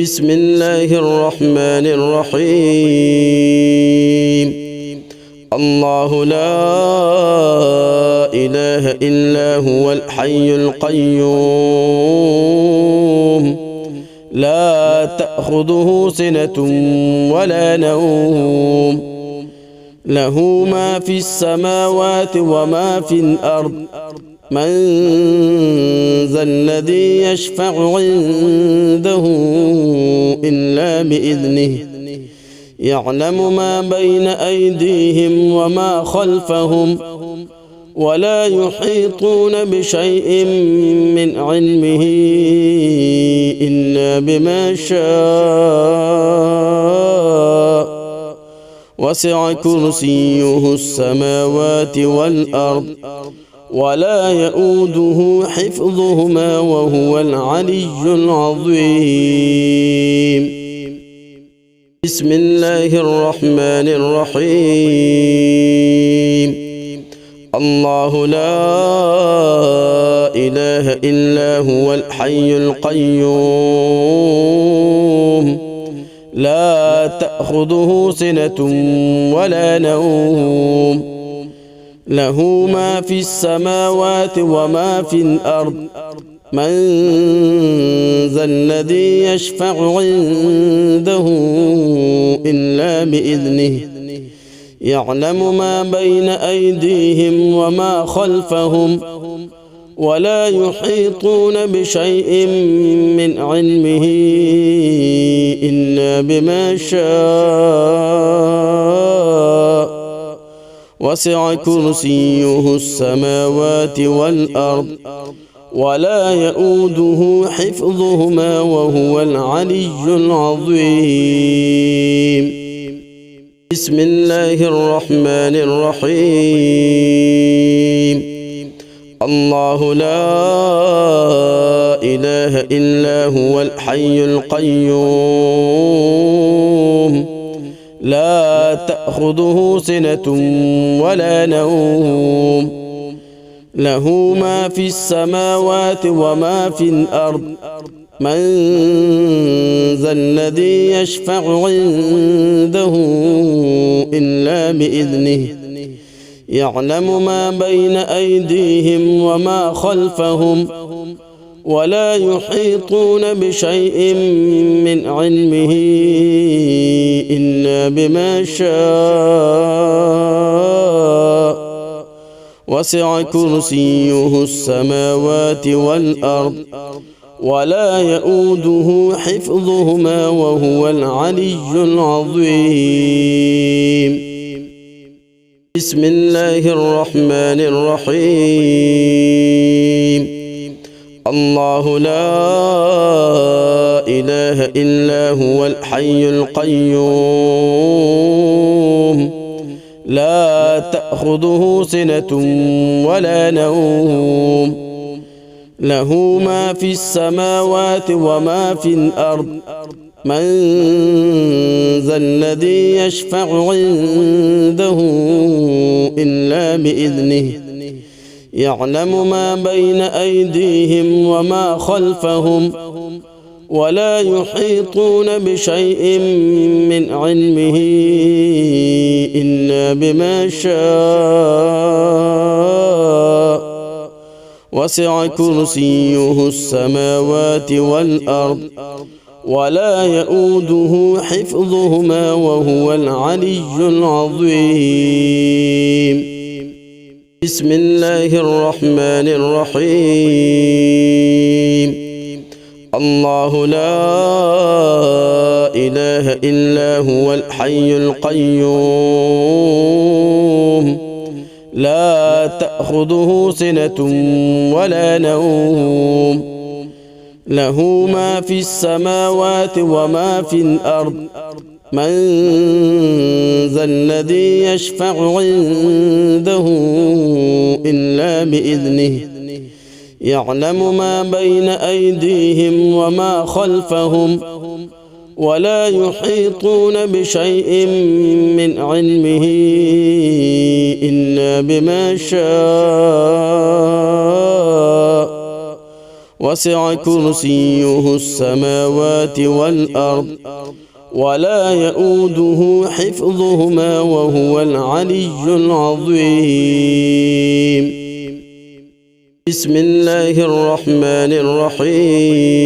بسم الله الرحمن الرحيم. الله لا إله إلا هو الحي القيوم لا تأخذه سنة ولا نوم له ما في السماوات وما في الأرض من ذا الذي يشفع عنده إلا بإذنه يعلم ما بين أيديهم وما خلفهم ولا يحيطون بشيء من علمه إلا بما شاء وسع كرسيه السماوات والأرض ولا يؤوده حفظهما وهو العلي العظيم. بسم الله الرحمن الرحيم. الله لا إله إلا هو الحي القيوم لا تأخذه سنة ولا نوم له ما في السماوات وما في الأرض من ذا الذي يشفع عنده إلا بإذنه يعلم ما بين أيديهم وما خلفهم ولا يحيطون بشيء من علمه إلا بما شاء وسع كرسيه السماوات والأرض ولا يؤوده حفظهما وهو العلي العظيم. بسم الله الرحمن الرحيم. الله لا إله إلا هو الحي القيوم لا تأخذه سنة ولا نوم له ما في السماوات وما في الأرض من ذا الذي يشفع عنده إلا بإذنه يعلم ما بين أيديهم وما خلفهم ولا يحيطون بشيء من علمه إلا بما شاء وسع كرسيه السماوات والأرض ولا يؤوده حفظهما وهو العلي العظيم. بسم الله الرحمن الرحيم. الله لا إله إلا هو الحي القيوم لا تأخذه سنة ولا نوم له ما في السماوات وما في الأرض من ذا الذي يشفع عنده إلا بإذنه يعلم ما بين أيديهم وما خلفهم ولا يحيطون بشيء من علمه إلا بما شاء وسع كرسيه السماوات والأرض ولا يؤوده حفظهما وهو العلي العظيم. بسم الله الرحمن الرحيم. الله لا إله إلا هو الحي القيوم لا تأخذه سنة ولا نوم له ما في السماوات وما في الأرض من ذا الذي يشفع عنده إلا بإذنه يعلم ما بين أيديهم وما خلفهم ولا يحيطون بشيء من علمه إلا بما شاء وسع كرسيه السماوات والأرض ولا يؤوده حفظهما وهو العلي العظيم. بسم الله الرحمن الرحيم.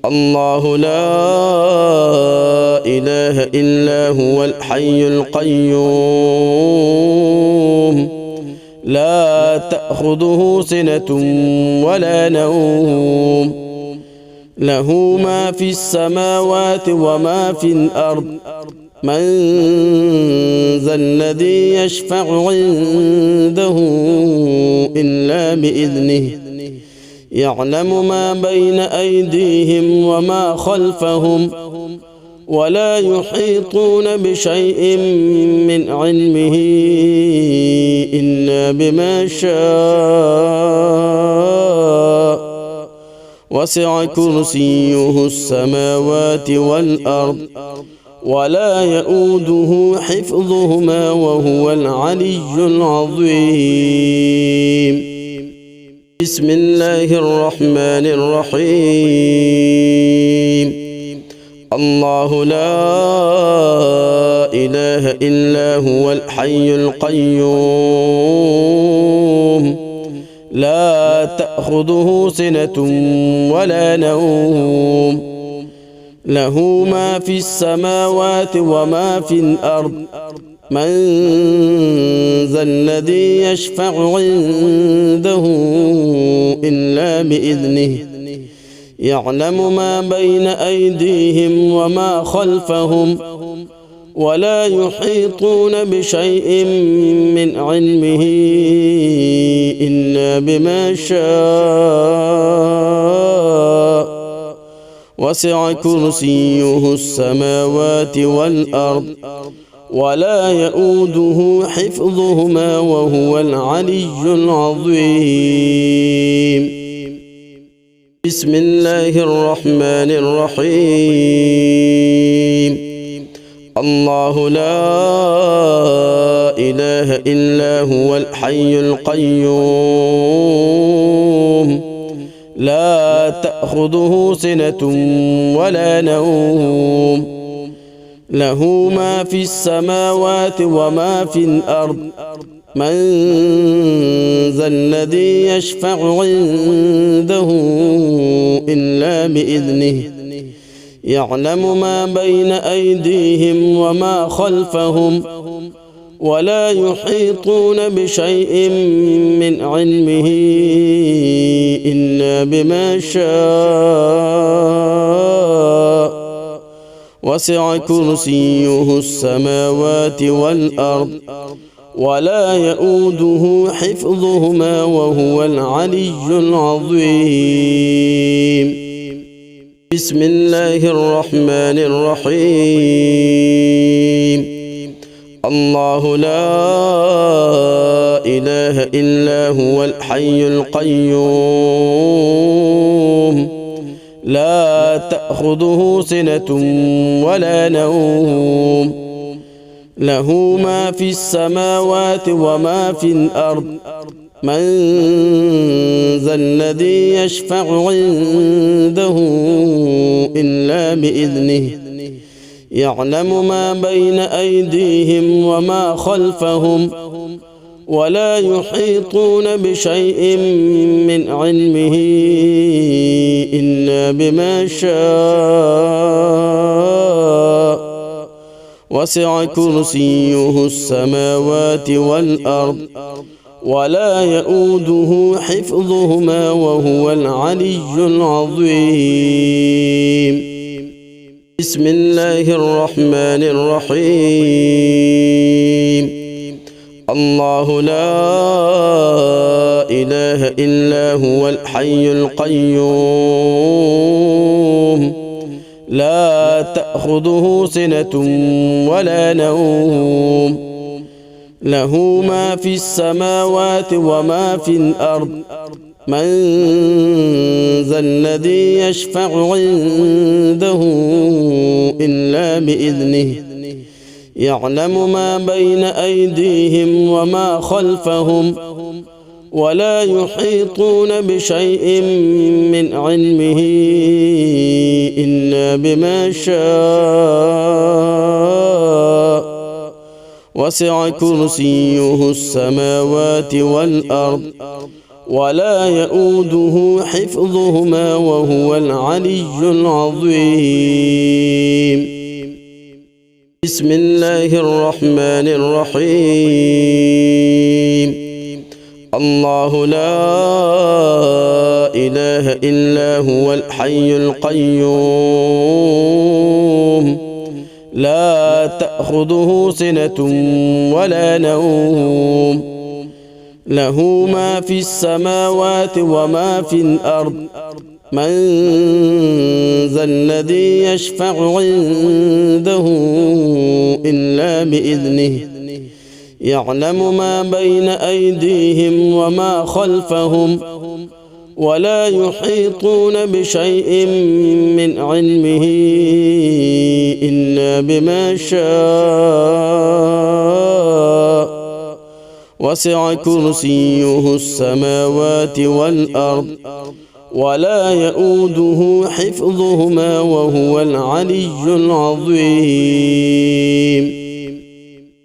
الله لا إله إلا هو الحي القيوم لا تأخذه سنة ولا نوم له ما في السماوات وما في الأرض من ذا الذي يشفع عنده إلا بإذنه يعلم ما بين أيديهم وما خلفهم ولا يحيطون بشيء من علمه إلا بما شاء وسع كرسيه السماوات والأرض ولا يؤوده حفظهما وهو العلي العظيم. بسم الله الرحمن الرحيم. الله لا إله إلا هو الحي القيوم لا تأخذه سنة ولا نوم له ما في السماوات وما في الأرض من ذا الذي يشفع عنده إلا بإذنه يعلم ما بين أيديهم وما خلفهم ولا يحيطون بشيء من علمه إلا بما شاء وسع كرسيه السماوات والأرض ولا يؤوده حفظهما وهو العلي العظيم. بسم الله الرحمن الرحيم. الله لا إله إلا هو الحي القيوم لا تأخذه سنة ولا نوم له ما في السماوات وما في الأرض من ذا الذي يشفع عنده إلا بإذنه يعلم ما بين أيديهم وما خلفهم ولا يحيطون بشيء من علمه إلا بما شاء وسع كرسيه السماوات والأرض ولا يؤوده حفظهما وهو العلي العظيم. بسم الله الرحمن الرحيم. الله لا إله إلا هو الحي القيوم لا تأخذه سنة ولا نوم له ما في السماوات وما في الأرض من ذا الذي يشفع عنده إلا بإذنه يعلم ما بين أيديهم وما خلفهم ولا يحيطون بشيء من علمه إلا بما شاء وسع كرسيه السماوات والأرض ولا يؤوده حفظهما وهو العلي العظيم. بسم الله الرحمن الرحيم. الله لا إله إلا هو الحي القيوم لا تأخذه سنة ولا نوم له ما في السماوات وما في الأرض من ذا الذي يشفع عنده إلا بإذنه يعلم ما بين أيديهم وما خلفهم ولا يحيطون بشيء من علمه إلا بما شاء وسع كرسيه السماوات والأرض ولا يؤوده حفظهما وهو العلي العظيم. بسم الله الرحمن الرحيم. الله لا إله إلا هو الحي القيوم لا تأخذه سنة ولا نوم له ما في السماوات وما في الأرض من ذا الذي يشفع عنده إلا بإذنه يعلم ما بين أيديهم وما خلفهم ولا يحيطون بشيء من علمه إلا بما شاء وسع كرسيه السماوات والأرض ولا يؤوده حفظهما وهو العلي العظيم.